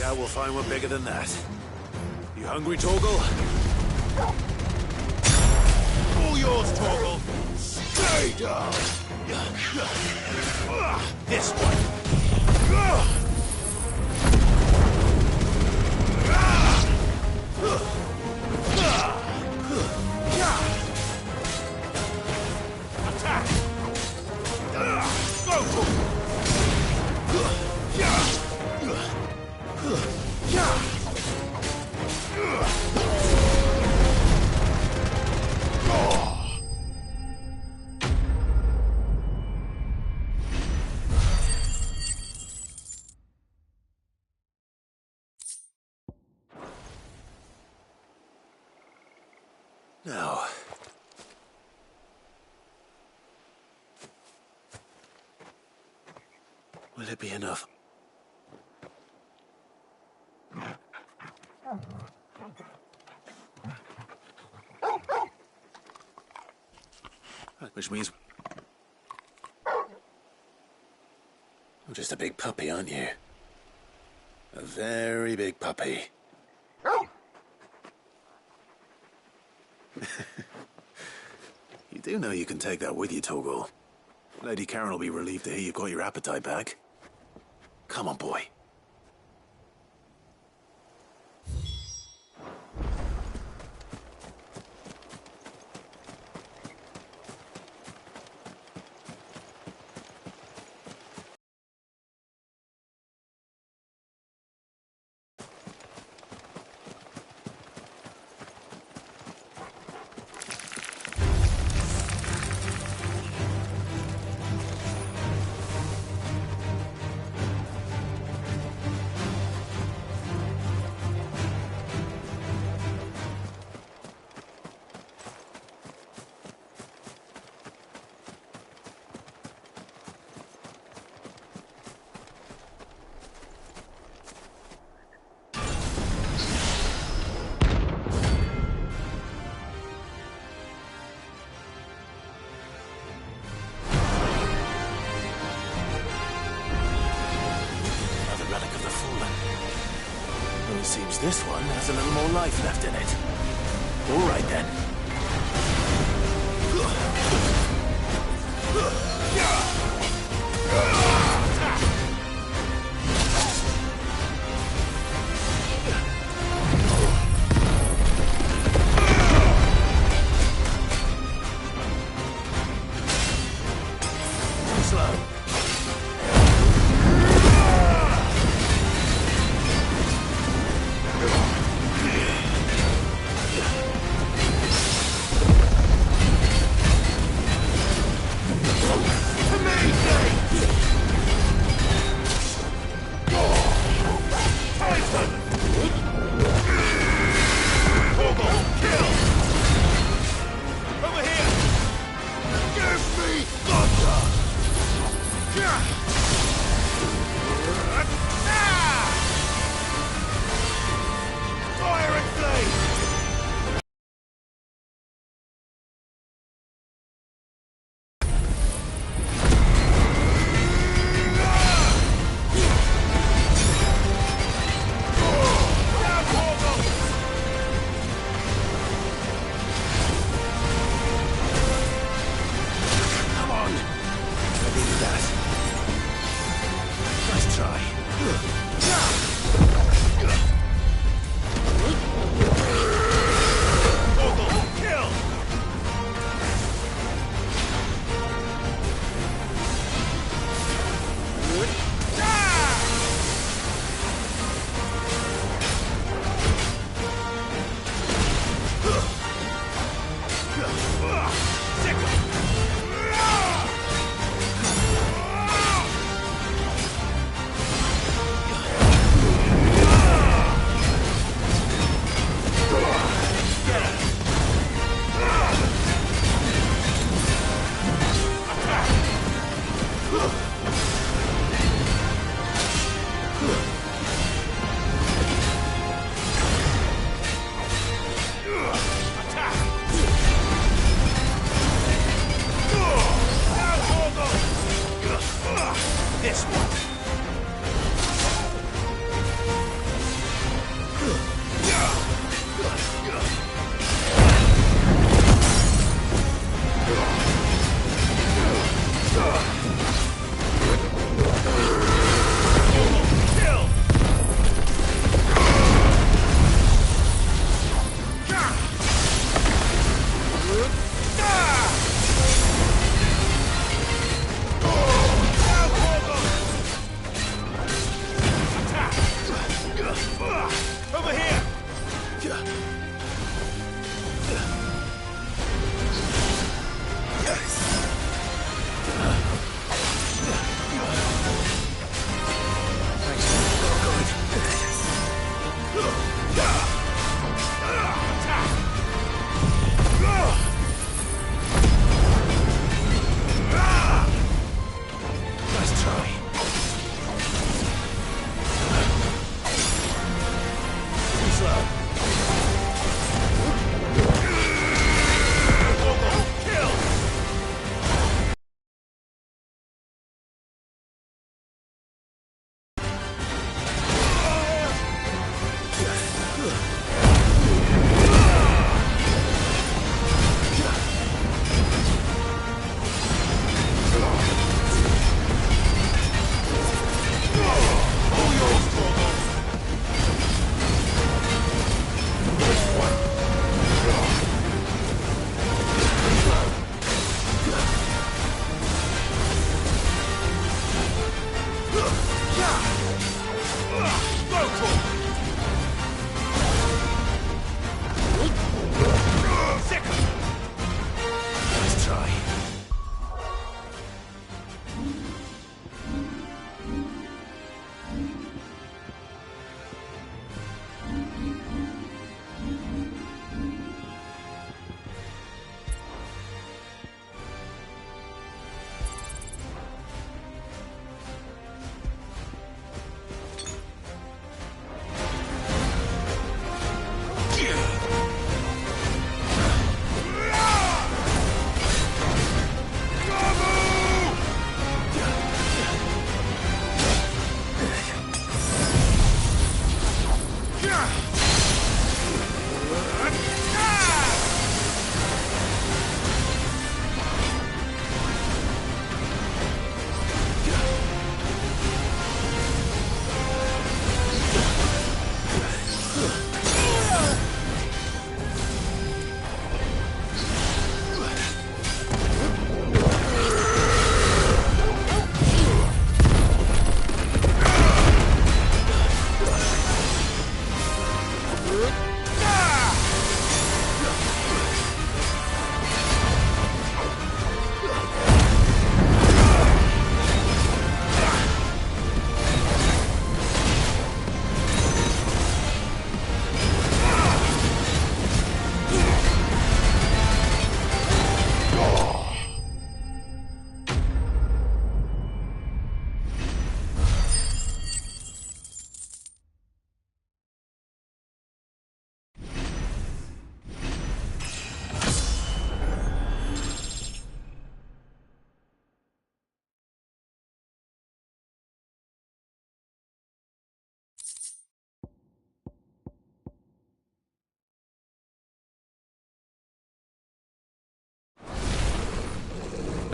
doubt we'll find one bigger than that. You hungry, Torgal? All yours, Torgal! Stay down! This one! Attack! Go! Now, will it be enough? Which means you're just a big puppy, aren't you? A very big puppy. You do know you can take that with you, Torgal. Lady Karen will be relieved to hear you've got your appetite back. Come on, boy. Seems this one has a little more life left in it. All right, then. Slow.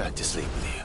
back to sleep with you.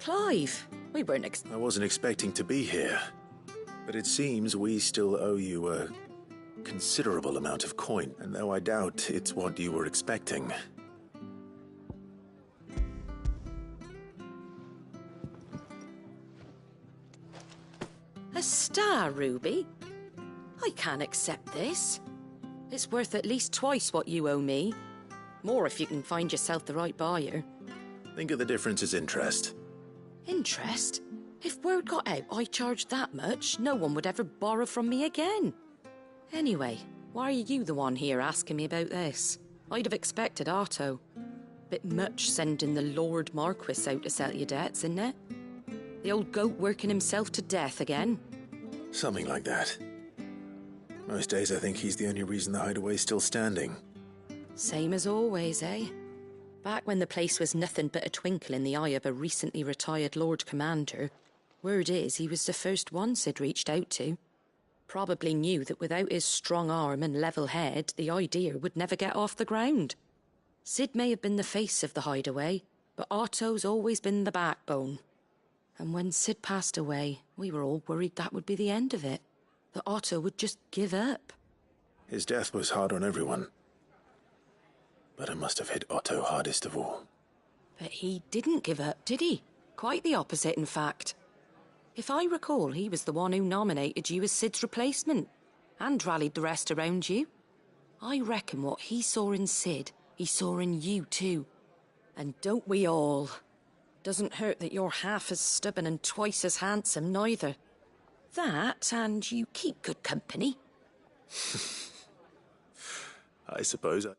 Clive, we weren't I wasn't expecting to be here, but it seems we still owe you a considerable amount of coin, and though I doubt it's what you were expecting. A star, Ruby? I can't accept this. It's worth at least twice what you owe me. More if you can find yourself the right buyer. Think of the difference as interest. Interest? If word got out I charged that much, no one would ever borrow from me again. Anyway, why are you the one here asking me about this? I'd have expected Otto. Bit much sending the Lord Marquis out to settle your debts, isn't it? The old goat working himself to death again. Something like that. Most days I think he's the only reason the hideaway's still standing. Same as always, eh? Back when the place was nothing but a twinkle in the eye of a recently retired Lord Commander, word is he was the first one Sid reached out to. Probably knew that without his strong arm and level head, the idea would never get off the ground. Sid may have been the face of the hideaway, but Otto's always been the backbone. And when Sid passed away, we were all worried that would be the end of it. That Otto would just give up. His death was hard on everyone. But it must have hit Otto hardest of all. But he didn't give up, did he? Quite the opposite, in fact. If I recall, he was the one who nominated you as Sid's replacement, and rallied the rest around you. I reckon what he saw in Sid, he saw in you too. And don't we all? Doesn't hurt that you're half as stubborn and twice as handsome, neither. That, and you keep good company. I suppose I...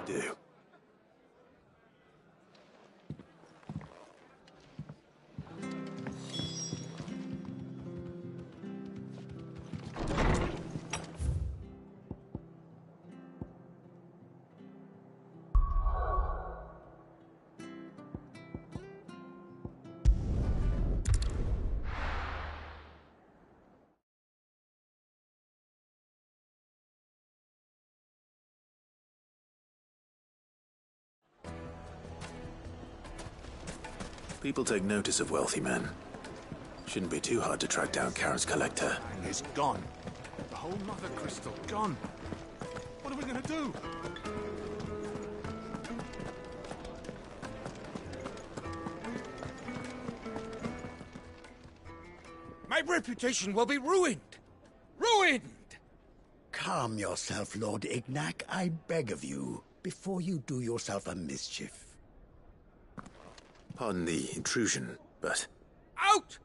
Do. People take notice of wealthy men. Shouldn't be too hard to track down Karen's collector. And it's gone. The whole mother crystal gone. What are we gonna do? My reputation will be ruined! Ruined! Calm yourself, Lord Ignac, I beg of you, before you do yourself a mischief. Pardon the intrusion, but... Out!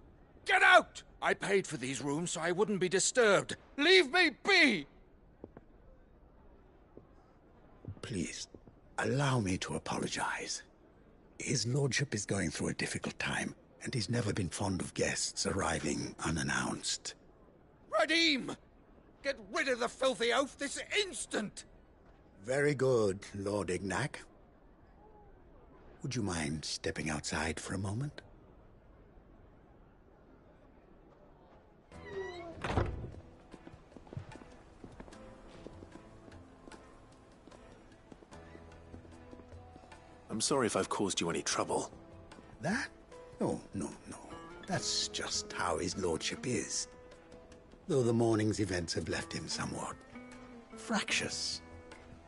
Get out! I paid for these rooms so I wouldn't be disturbed. Leave me be! Please, allow me to apologize. His lordship is going through a difficult time, and he's never been fond of guests arriving unannounced. Radim! Get rid of the filthy oaf this instant! Very good, Lord Ignac. Would you mind stepping outside for a moment? I'm sorry if I've caused you any trouble. That? No. That's just how his lordship is. Though the morning's events have left him somewhat fractious.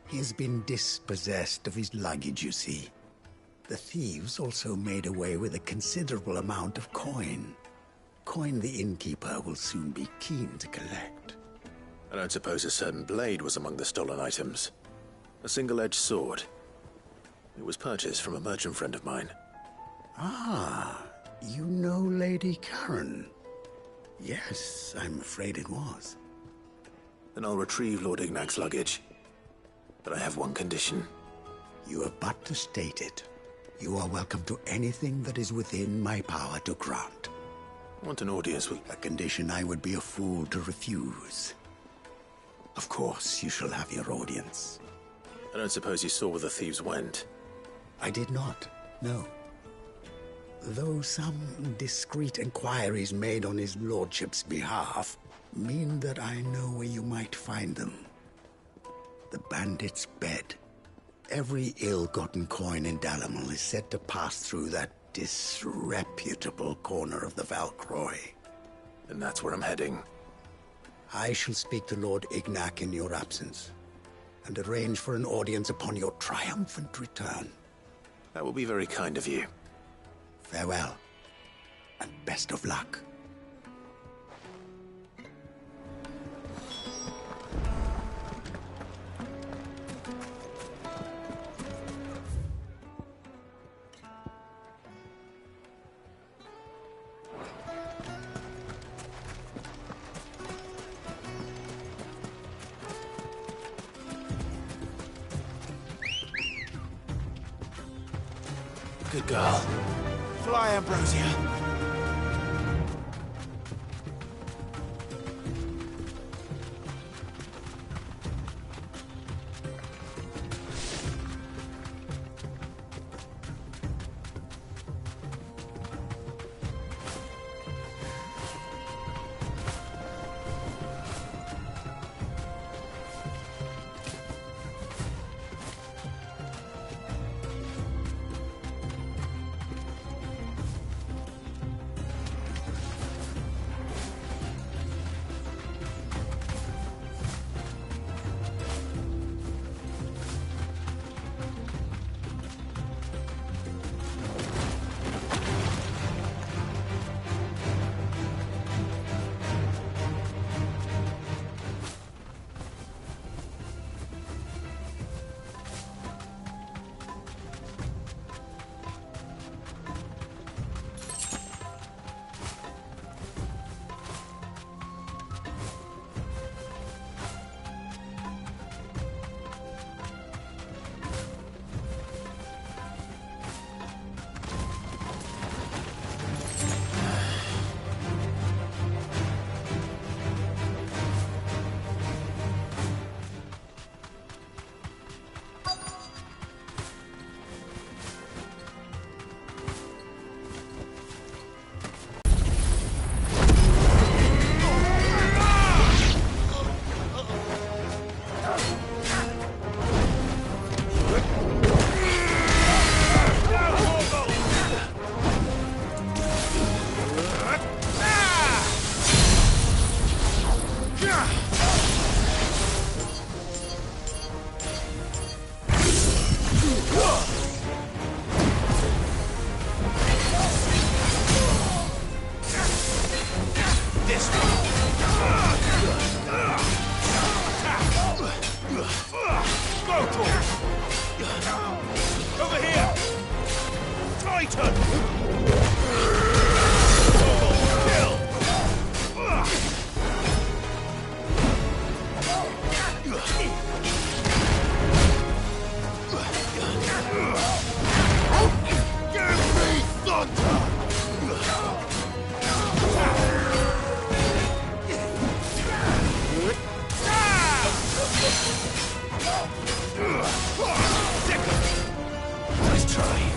He has been dispossessed of his luggage, you see. The thieves also made away with a considerable amount of coin. Coin the innkeeper will soon be keen to collect. I don't suppose a certain blade was among the stolen items. A single-edged sword. It was purchased from a merchant friend of mine. Ah, you know Lady Karen. Yes, I'm afraid it was. Then I'll retrieve Lord Ignac's luggage. But I have one condition. You have but to state it. You are welcome to anything that is within my power to grant. I want an audience with... A condition I would be a fool to refuse. Of course, you shall have your audience. I don't suppose you saw where the thieves went. I did not, no. Though some discreet inquiries made on his lordship's behalf mean that I know where you might find them. The bandit's bed. Every ill-gotten coin in Dalamil is said to pass through that disreputable corner of the Valcroy. And that's where I'm heading. I shall speak to Lord Ignac in your absence, and arrange for an audience upon your triumphant return. That will be very kind of you. Farewell, and best of luck. Good girl. Fly, Ambrosia. Sultan! Nice try.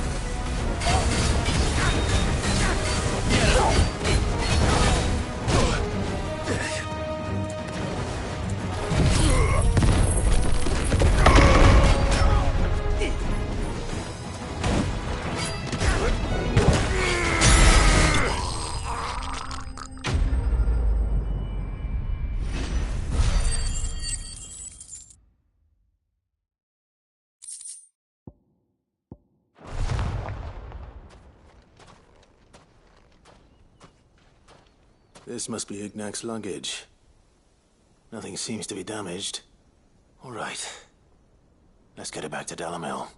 This must be Ignac's luggage. Nothing seems to be damaged. All right. Let's get it back to Dalamil.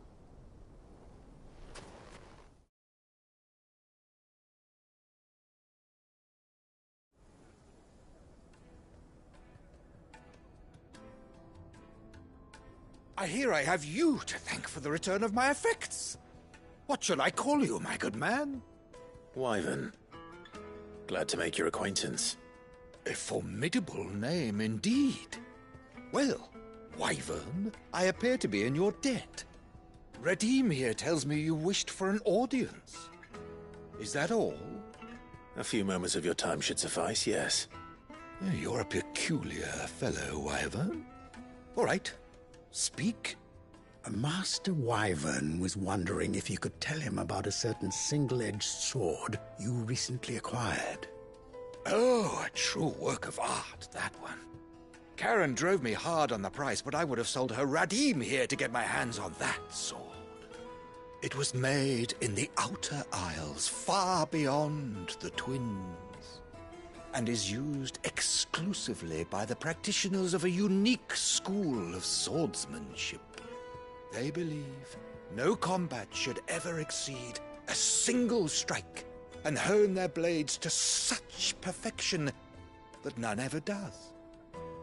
I hear I have you to thank for the return of my effects. What shall I call you, my good man? Wyvern. Glad to make your acquaintance. A formidable name indeed. Well, Wyvern, I appear to be in your debt. Redeem here tells me you wished for an audience. Is that all? A few moments of your time should suffice, yes. You're a peculiar fellow, Wyvern. All right, speak. Master Wyvern was wondering if you could tell him about a certain single-edged sword you recently acquired. Oh, a true work of art, that one. Karen drove me hard on the price, but I would have sold her Radim here to get my hands on that sword. It was made in the Outer Isles, far beyond the Twins, and is used exclusively by the practitioners of a unique school of swordsmanship. They believe no combat should ever exceed a single strike, and hone their blades to such perfection that none ever does.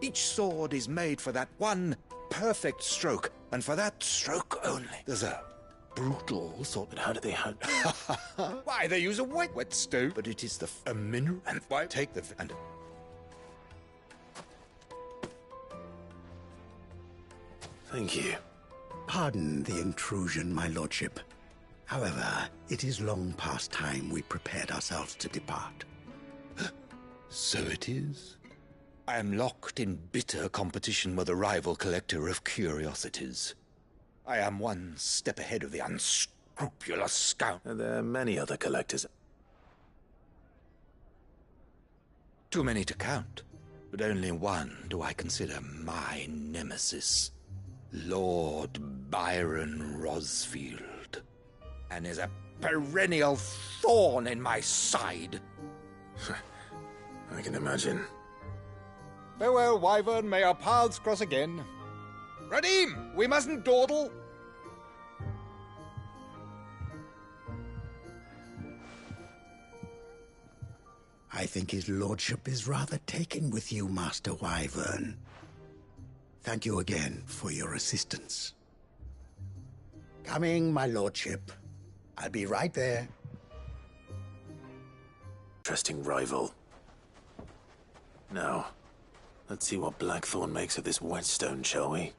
Each sword is made for that one perfect stroke, and for that stroke only. There's a brutal sort. But how do they hunt? Why, they use a whetstone, but it is a mineral. And why take the and. Thank you. Pardon the intrusion, my lordship. However, it is long past time we prepared ourselves to depart. So it is. I am locked in bitter competition with a rival collector of curiosities. I am one step ahead of the unscrupulous scout. There are many other collectors. Too many to count, but only one do I consider my nemesis. Lord Byron Rosfield, and is a perennial thorn in my side. I can imagine. Farewell, Wyvern, may our paths cross again. Radim, we mustn't dawdle. I think his lordship is rather taken with you, Master Wyvern. Thank you again for your assistance. Coming, my lordship. I'll be right there. Interesting rival. Now, let's see what Blackthorn makes of this whetstone, shall we?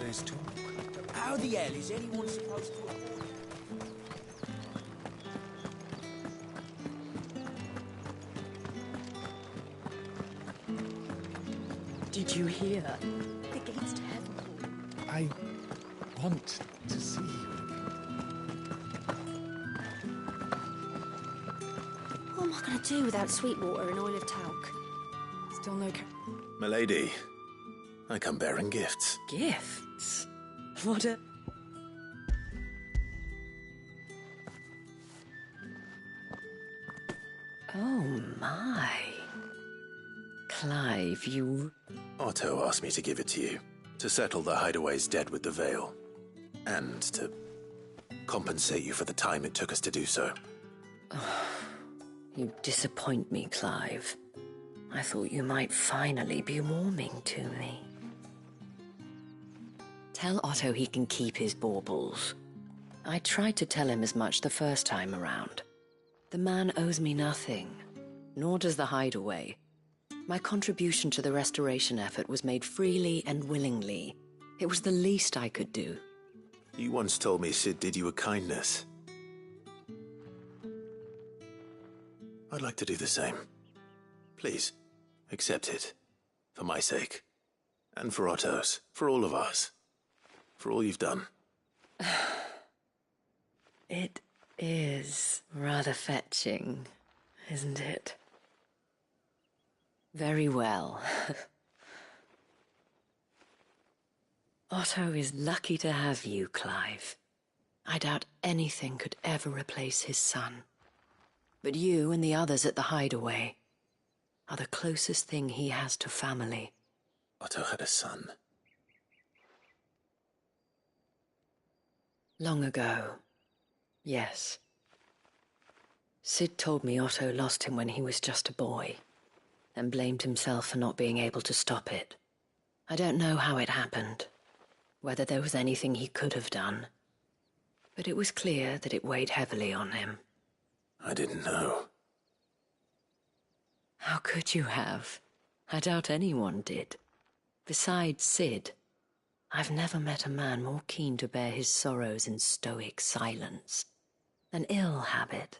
There's talk. How the hell is anyone supposed to... Did you hear? The gates to heaven. I want to see you. do without sweet water and oil of talc? Still no Milady, I come bearing gifts. gifts? What a... Oh my. Clive, you... Otto asked me to give it to you, to settle the Hideaway's debt with the Veil, and to compensate you for the time it took us to do so. You disappoint me, Clive. I thought you might finally be warming to me. Tell Otto he can keep his baubles. I tried to tell him as much the first time around. The man owes me nothing, nor does the Hideaway. My contribution to the restoration effort was made freely and willingly. It was the least I could do. You once told me Sid did you a kindness. I'd like to do the same. Please, accept it. For my sake. And for Otto's. For all of us. For all you've done. It is rather fetching, isn't it? Very well. Otto is lucky to have you, Clive. I doubt anything could ever replace his son. But you and the others at the Hideaway are the closest thing he has to family. Otto had a son. Long ago, yes. Sid told me Otto lost him when he was just a boy, and blamed himself for not being able to stop it. I don't know how it happened, whether there was anything he could have done, but it was clear that it weighed heavily on him. I didn't know. How could you have? I doubt anyone did. Besides Sid, I've never met a man more keen to bear his sorrows in stoic silence. An ill habit,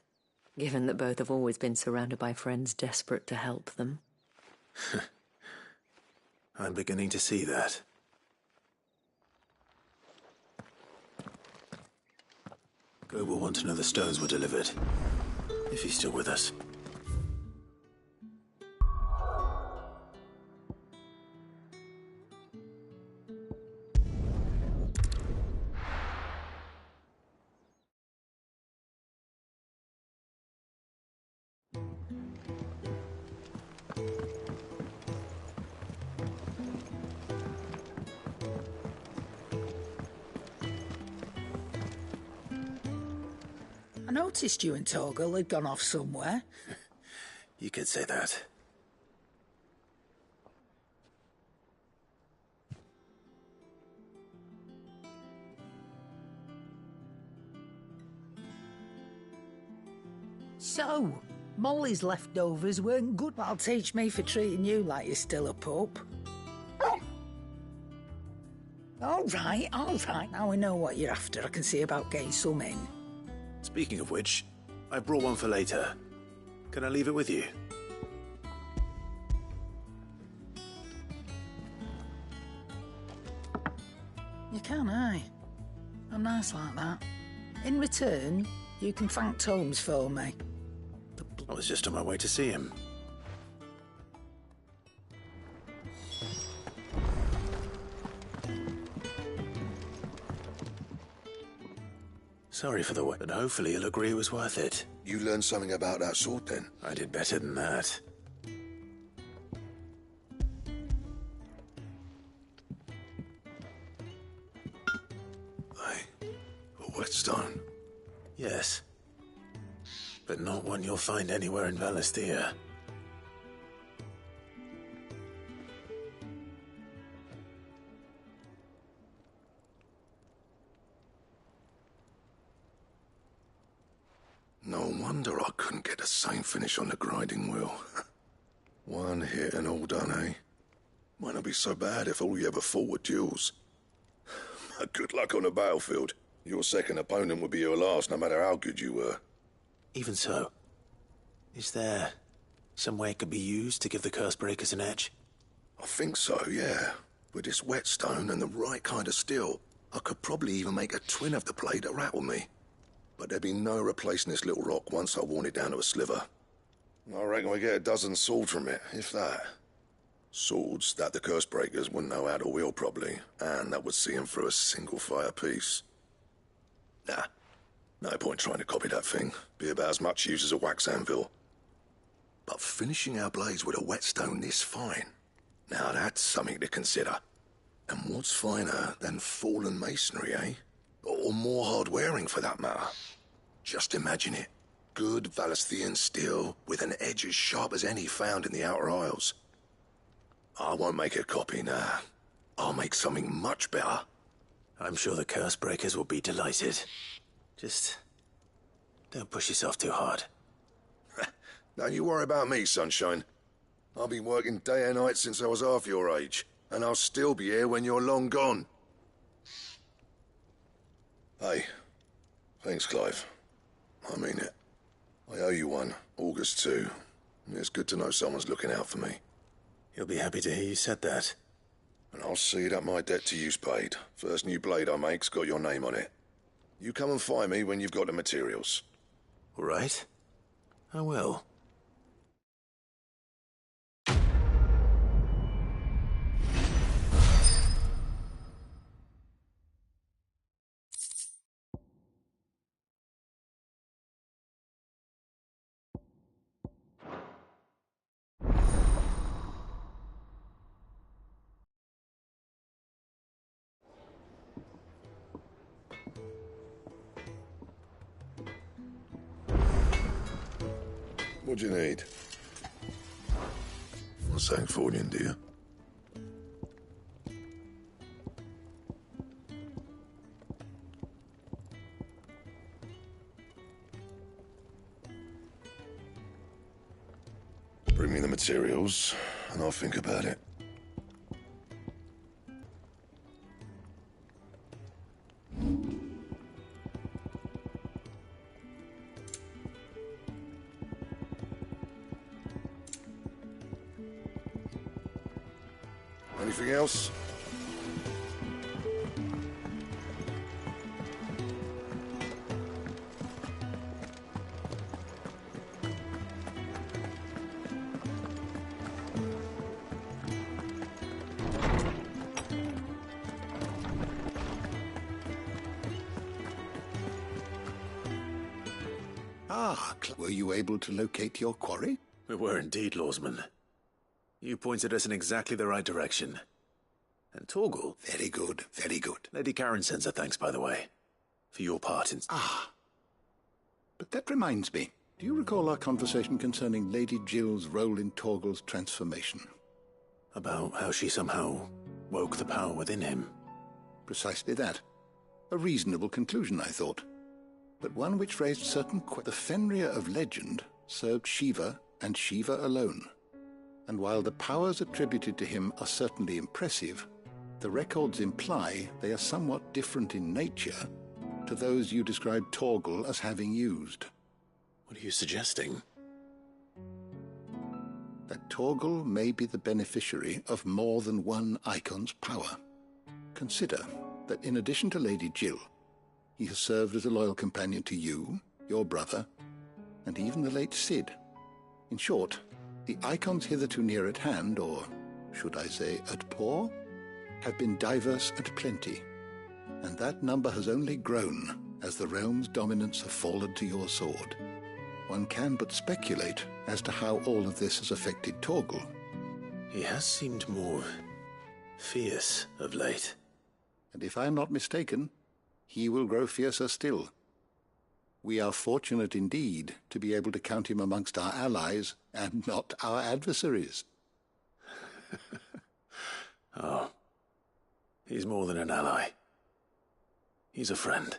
given that both have always been surrounded by friends desperate to help them. I'm beginning to see that. Go will want to know the stones were delivered. If he's still with us. I noticed you and Torgal had gone off somewhere. You could say that. So, Molly's leftovers weren't good. That'll teach me for treating you like you're still a pup. All right. Now we know what you're after. I can see about getting some in. Speaking of which, I brought one for later. Can I leave it with you? You can, aye. I'm nice like that. In return, you can thank Tomes for me. I was just on my way to see him. Sorry for the wait, but hopefully he'll agree it was worth it. You learned something about that sword, then? I did better than that. A whetstone? Yes. But not one you'll find anywhere in Valisthea. No wonder I couldn't get the same finish on the grinding wheel. One hit and all done, eh? Might not be so bad if all you ever fought were duels. But good luck on the battlefield. Your second opponent would be your last, no matter how good you were. Even so, is there some way it could be used to give the curse breakers an edge? I think so, yeah. With this whetstone and the right kind of steel, I could probably even make a twin of the blade that rattled me. But there'd be no replacing this little rock once I worn it down to a sliver. I reckon we get a dozen swords from it, if that. Swords that the curse breakers wouldn't know how to wield properly, and that would see them through a single fire piece. Nah, no point trying to copy that thing. Be about as much use as a wax anvil. But finishing our blades with a whetstone this fine, now that's something to consider. And what's finer than fallen masonry, eh? Or more hard-wearing, for that matter. Just imagine it. Good Valesthian steel with an edge as sharp as any found in the Outer Isles. I won't make a copy, nah. I'll make something much better. I'm sure the curse breakers will be delighted. Just don't push yourself too hard. Don't you worry about me, sunshine. I've been working day and night since I was half your age, and I'll still be here when you're long gone. Hey, thanks, Clive. I mean it. I owe you one, August too. It's good to know someone's looking out for me. He'll be happy to hear you said that. And I'll see that my debt to you's paid. First new blade I make's got your name on it. You come and find me when you've got the materials. All right. I will. What do you need? What's that for you, dear? Bring me the materials, and I'll think about it. Anything else? Were you able to locate your quarry? We were indeed, Lawsman. You pointed us in exactly the right direction. And Torgal... Very good, very good. Lady Karen sends her thanks, by the way, for your part in... But that reminds me. Do you recall our conversation concerning Lady Jill's role in Torgal's transformation? About how she somehow woke the power within him. Precisely that. A reasonable conclusion, I thought. But one which raised certain the Fenrir of legend served Shiva and Shiva alone. And while the powers attributed to him are certainly impressive, the records imply they are somewhat different in nature to those you described Torgal as having used. What are you suggesting? That Torgal may be the beneficiary of more than one icon's power. Consider that in addition to Lady Jill, he has served as a loyal companion to you, your brother, and even the late Cid. In short, the icons hitherto near at hand, or should I say at paw, have been diverse and plenty, and that number has only grown as the realm's dominance have fallen to your sword. One can but speculate as to how all of this has affected Torgal. He has seemed more fierce of late. And if I am not mistaken, he will grow fiercer still. We are fortunate indeed to be able to count him amongst our allies and not our adversaries. Oh, he's more than an ally. He's a friend.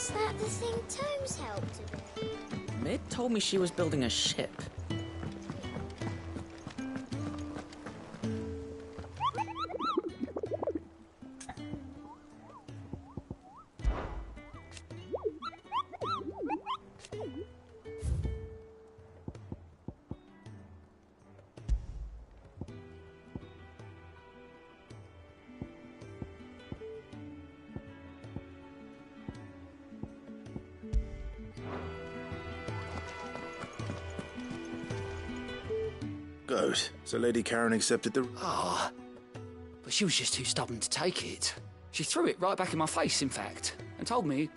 Is that the thing Tomes helped to build? Mid told me she was building a ship. Good. So Lady Karen accepted the... But she was just too stubborn to take it. She threw it right back in my face, in fact, and told me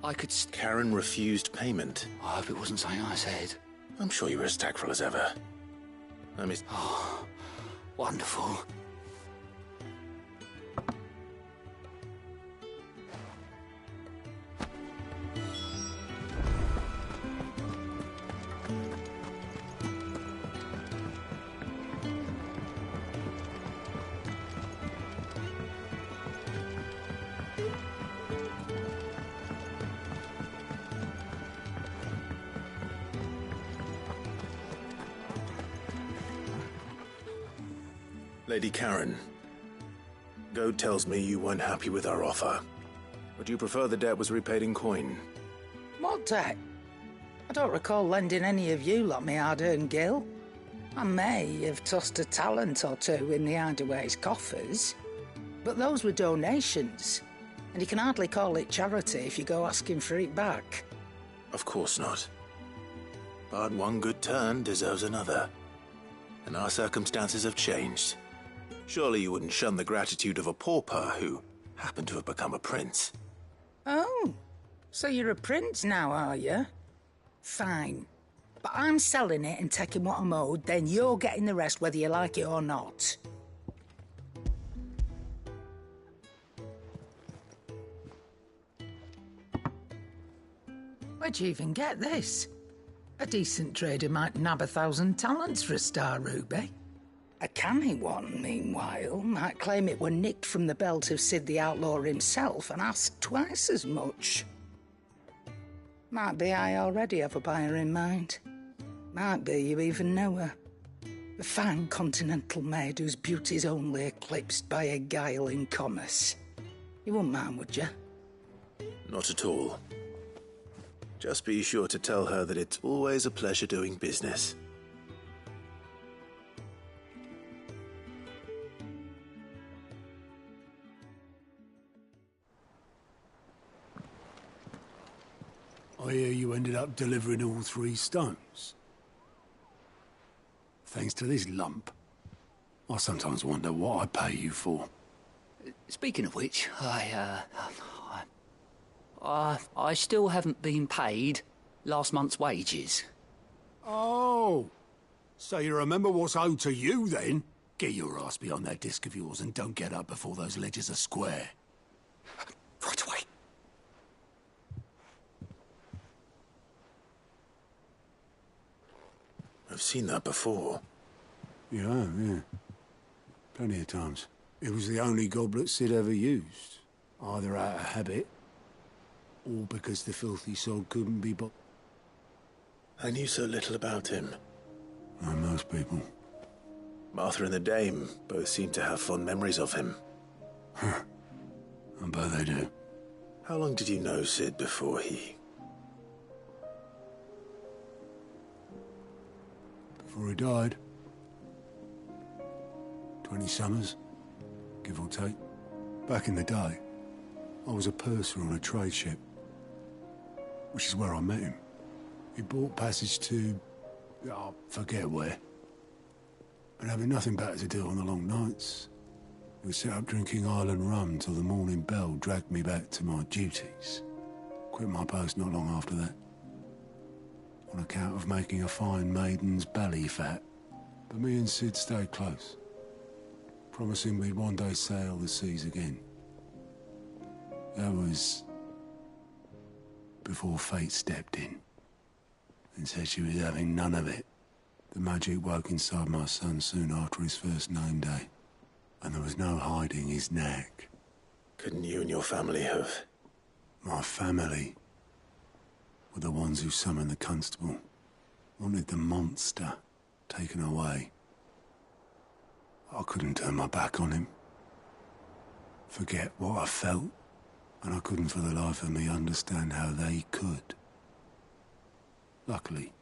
I could Karen refused payment. I hope it wasn't something I said. I'm sure you were as tactful as ever. I miss... Oh, wonderful. Lady Karen, Goad tells me you weren't happy with our offer. Would you prefer the debt was repaid in coin? What debt? I don't recall lending any of you like me hard-earned gil. I may have tossed a talent or two in the Hideaway's coffers, but those were donations, and you can hardly call it charity if you go asking for it back. Of course not. But one good turn deserves another. And our circumstances have changed. Surely you wouldn't shun the gratitude of a pauper who happened to have become a prince. Oh, so you're a prince now, are you? Fine. But I'm selling it and taking what I'm owed, then you're getting the rest whether you like it or not. Where'd you even get this? A decent trader might nab 1,000 talents for a star ruby. A canny one, meanwhile, might claim it were nicked from the belt of Sid the Outlaw himself and ask twice as much. Might be I already have a buyer in mind. Might be you even know her. A fine continental maid whose beauty's only eclipsed by a guile in commerce. You wouldn't mind, would you? Not at all. Just be sure to tell her that it's always a pleasure doing business. I hear you ended up delivering all 3 stones. Thanks to this lump. I sometimes wonder what I pay you for. Speaking of which, I still haven't been paid last month's wages. Oh, so you remember what's owed to you then? Get your ass behind that disc of yours and don't get up before those ledgers are square. Right away. I've seen that before. You have, yeah. Plenty of times. It was the only goblet Sid ever used. Either out of habit, or because the filthy soul couldn't be bought. I knew so little about him. Like most people. Martha and the Dame both seem to have fond memories of him. I bet they do. How long did you know Sid before he... Before he died. 20 summers, give or take. Back in the day, I was a purser on a trade ship, which is where I met him. He bought passage to... I forget where. And having nothing better to do on the long nights, we sat up drinking Island rum till the morning bell dragged me back to my duties. Quit my post not long after that. On account of making a fine maiden's belly fat. But me and Sid stayed close, promising we'd one day sail the seas again. That was before fate stepped in and said she was having none of it. The magic woke inside my son soon after his first name day, and there was no hiding his knack. Couldn't you and your family have... My family were the ones who summoned the constable. Wanted the monster taken away. I couldn't turn my back on him. Forget what I felt, and I couldn't for the life of me understand how they could. Luckily,